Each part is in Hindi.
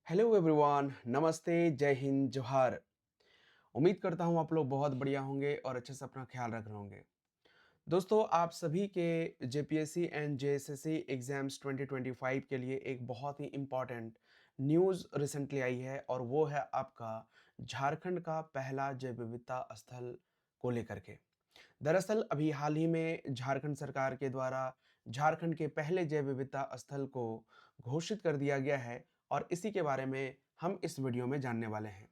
हेलो एवरीवन, नमस्ते, जय हिंद, जोहार। उम्मीद करता हूँ आप लोग बहुत बढ़िया होंगे और अच्छे से अपना ख्याल रख रहे होंगे। दोस्तों, आप सभी के जेपीएससी एंड जेएसएससी एग्जाम्स 2025 के लिए एक बहुत ही इम्पॉर्टेंट न्यूज़ रिसेंटली आई है और वो है आपका झारखंड का पहला जैव विविधता स्थल को लेकर के। दरअसल अभी हाल ही में झारखंड सरकार के द्वारा झारखंड के पहले जैव विविधता स्थल को घोषित कर दिया गया है और इसी के बारे में हम इस वीडियो में जानने वाले हैं।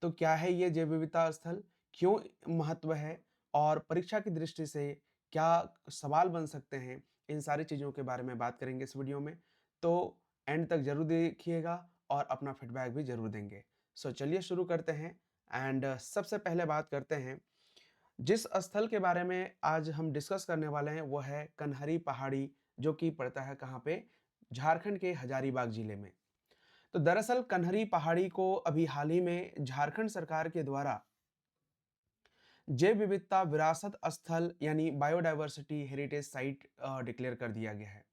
तो क्या है ये जैव विविधता स्थल, क्यों महत्व है और परीक्षा की दृष्टि से क्या सवाल बन सकते हैं, इन सारी चीज़ों के बारे में बात करेंगे इस वीडियो में। तो एंड तक ज़रूर देखिएगा और अपना फीडबैक भी ज़रूर देंगे। सो चलिए शुरू करते हैं एंड सबसे पहले बात करते हैं जिस स्थल के बारे में आज हम डिस्कस करने वाले हैं वो है कन्हरी पहाड़ी, जो कि पड़ता है कहाँ पे? झारखंड के हजारीबाग जिले में। तो दरअसल कन्हरी पहाड़ी को अभी हाल ही में झारखंड सरकार के द्वारा जैव विविधता विरासत स्थल यानी बायोडायवर्सिटी हेरिटेज साइट डिक्लेयर कर दिया गया है।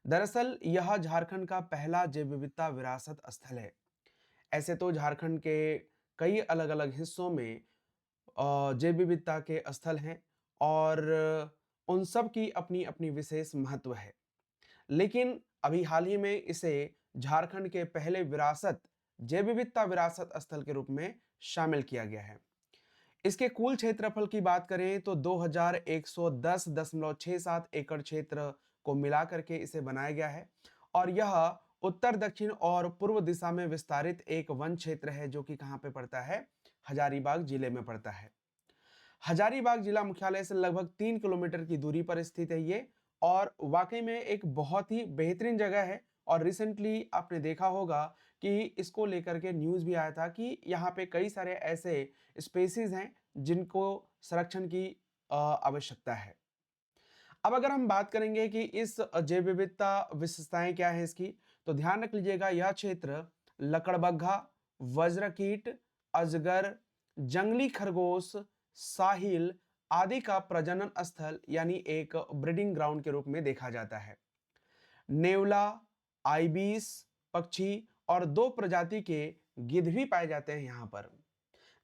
दरअसल यह झारखंड का पहला जैव विविधता विरासत स्थल है। ऐसे तो झारखंड के कई अलग-अलग हिस्सों में जैव विविधता के स्थल हैं और उन सब की अपनी-अपनी विशेष महत्व है। लेकिन अभी हाल ही में इसे झारखंड के पहले विरासत जैव विविधता विरासत स्थल के रूप में शामिल किया गया है। इसके कुल क्षेत्रफल की बात करें तो 2110.67 एकड़ क्षेत्र को मिला करके इसे बनाया गया है और यह उत्तर दक्षिण और पूर्व दिशा में विस्तारित एक वन क्षेत्र है, जो कि कहाँ पे पड़ता है? हजारीबाग जिले में पड़ता है। हजारीबाग जिला मुख्यालय से लगभग 3 किलोमीटर की दूरी पर स्थित है ये और वाकई में एक बहुत ही बेहतरीन जगह है। और रिसेंटली आपने देखा होगा कि इसको लेकर के न्यूज़ भी आया था कि यहाँ पे कई सारे ऐसे स्पेसीज हैं जिनको संरक्षण की आवश्यकता है। अब अगर हम बात करेंगे कि इस जैव विविधता विशेषताएं क्या है इसकी, तो ध्यान रख लीजिएगा यह क्षेत्र लकड़बग्घा, वज्रकीट, अजगर, जंगली खरगोश, साहिल आदि का प्रजनन स्थल यानी एक ब्रीडिंग ग्राउंड के रूप में देखा जाता है। नेवला, आइबिस पक्षी और 2 प्रजाति के गिद्ध भी पाए जाते हैं यहाँ पर।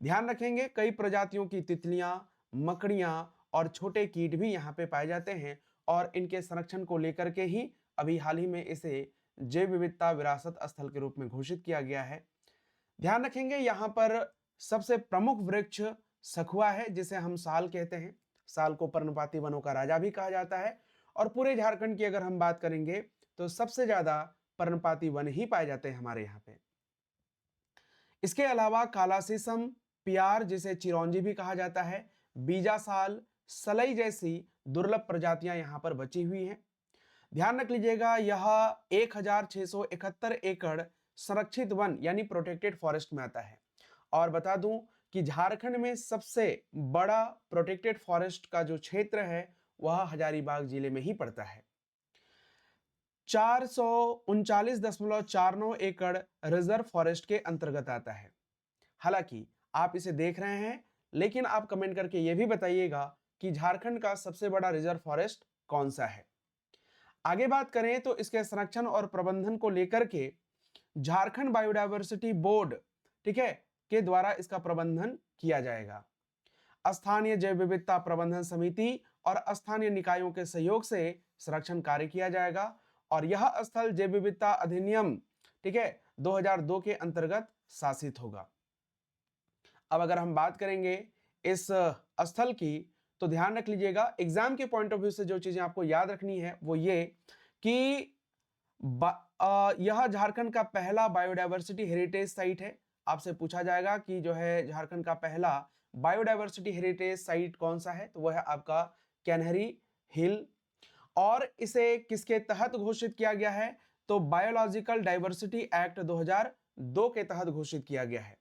ध्यान रखेंगे कई प्रजातियों की तितलियां, मकड़ियां और छोटे कीट भी यहाँ पे पाए जाते हैं और इनके संरक्षण को लेकर के ही अभी हाल ही में इसे जैव विविधता विरासत स्थल के रूप में घोषित किया गया है। ध्यान रखेंगे यहाँ पर सबसे प्रमुख वृक्ष सखुआ है, जिसे हम साल कहते हैं। साल को पर्णपाती वनों का राजा भी कहा जाता है और पूरे झारखंड की अगर हम बात करेंगे तो सबसे ज्यादा पर्णपाती वन ही पाए जाते हैं हमारे यहाँ पे। इसके अलावा काला शीशम, पियार जिसे चिरौंजी भी कहा जाता है, बीजा साल, सलई जैसी दुर्लभ प्रजातियां यहाँ पर बची हुई हैं। ध्यान रख लीजिएगा यह 1671 एकड़ संरक्षित वन यानी प्रोटेक्टेड फॉरेस्ट में आता है। और बता दूं कि झारखंड में सबसे बड़ा प्रोटेक्टेड फॉरेस्ट का जो क्षेत्र है वह हजारीबाग जिले में ही पड़ता है। 439.49 एकड़ रिजर्व फॉरेस्ट के अंतर्गत आता है। हालांकि आप इसे देख रहे हैं, लेकिन आप कमेंट करके यह भी बताइएगा कि झारखंड का सबसे बड़ा रिजर्व फॉरेस्ट कौन सा है। आगे बात करें तो इसके संरक्षण और प्रबंधन को लेकर के झारखंड बायोडायवर्सिटी बोर्ड, ठीक है, के द्वारा इसका प्रबंधन किया जाएगा। स्थानीय जैव विविधता प्रबंधन समिति और स्थानीय निकायों के सहयोग से संरक्षण कार्य किया जाएगा और यह स्थल जैव विविधता अधिनियम, ठीक है, 2002 के अंतर्गत शासित होगा। अब अगर हम बात करेंगे इस स्थल की, तो ध्यान रख लीजिएगा एग्जाम के पॉइंट ऑफ व्यू से जो चीजें आपको याद रखनी है वो ये कि यह झारखंड का पहला बायोडायवर्सिटी हेरिटेज साइट है। आपसे पूछा जाएगा कि जो है झारखंड का पहला बायोडायवर्सिटी हेरिटेज साइट कौन सा है, तो वह है आपका कैनहरी हिल। और इसे किसके तहत घोषित किया गया है, तो बायोलॉजिकल डाइवर्सिटी एक्ट 2002 के तहत घोषित किया गया है।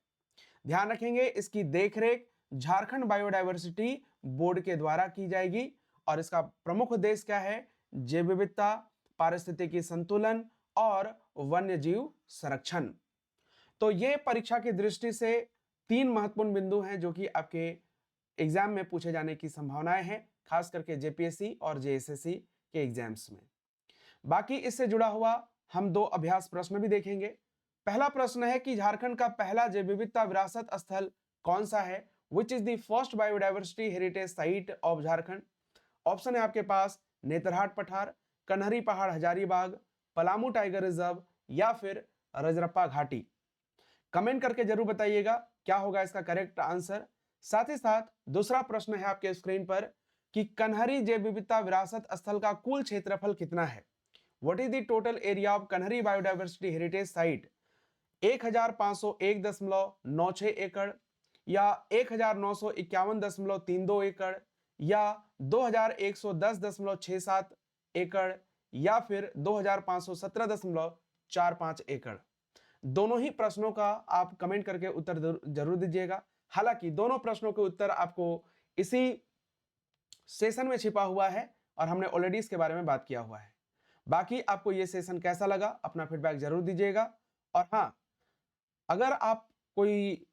ध्यान रखेंगे इसकी देखरेख झारखंड बायोडायवर्सिटी बोर्ड के द्वारा की जाएगी और इसका प्रमुख उद्देश्य क्या है? जैव विविधता, पारिस्थितिकी संतुलन और वन्य जीव संरक्षण। तो ये परीक्षा की दृष्टि से 3 महत्वपूर्ण बिंदु हैं जो कि आपके एग्जाम में पूछे जाने की संभावनाएं हैं, खास करके जेपीएससी और जेएसएससी के एग्जाम्स में। बाकी इससे जुड़ा हुआ हम 2 अभ्यास प्रश्न भी देखेंगे। पहला प्रश्न है कि झारखंड का पहला जैव विविधता विरासत स्थल कौन सा है? Which is the first biodiversity heritage site of Jharkhand? Option है आपके पास नेतरहाट पठार, कन्हरी पहाड़ हजारीबाग, पलामू टाइगर रिजर्व या फिर रजरप्पा घाटी। कमेंट करके जरूर बताइएगा क्या होगा इसका करेक्ट आंसर। साथ ही साथ दूसरा प्रश्न है आपके स्क्रीन पर कि कन्हरी जैव विविधता विरासत स्थल का कुल क्षेत्रफल कितना है? What is the total area of Kanheri biodiversity heritage site? 1501.96 एकड़ या 1951.32 एकड़ या 2110.67 एकड़ या फिर 2517.45 एकड़। दोनों ही प्रश्नों का आप कमेंट करके उत्तर जरूर दीजिएगा। हालांकि दोनों प्रश्नों के उत्तर आपको इसी सेशन में छिपा हुआ है और हमने ऑलरेडी इसके बारे में बात किया हुआ है। बाकी आपको ये सेशन कैसा लगा अपना फीडबैक जरूर दीजिएगा। और हाँ, अगर आप कोई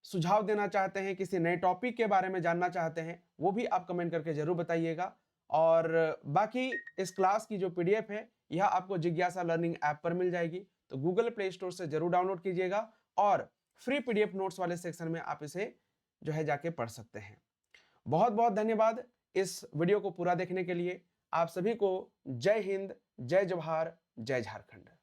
सुझाव देना चाहते हैं, किसी नए टॉपिक के बारे में जानना चाहते हैं, वो भी आप कमेंट करके जरूर बताइएगा। और बाकी इस क्लास की जो पीडीएफ है यह आपको जिज्ञासा लर्निंग ऐप पर मिल जाएगी, तो गूगल प्ले स्टोर से जरूर डाउनलोड कीजिएगा और फ्री पीडीएफ नोट्स वाले सेक्शन में आप इसे जो है जाके पढ़ सकते हैं। बहुत बहुत धन्यवाद इस वीडियो को पूरा देखने के लिए। आप सभी को जय हिंद, जय जवाहर, जय झारखंड।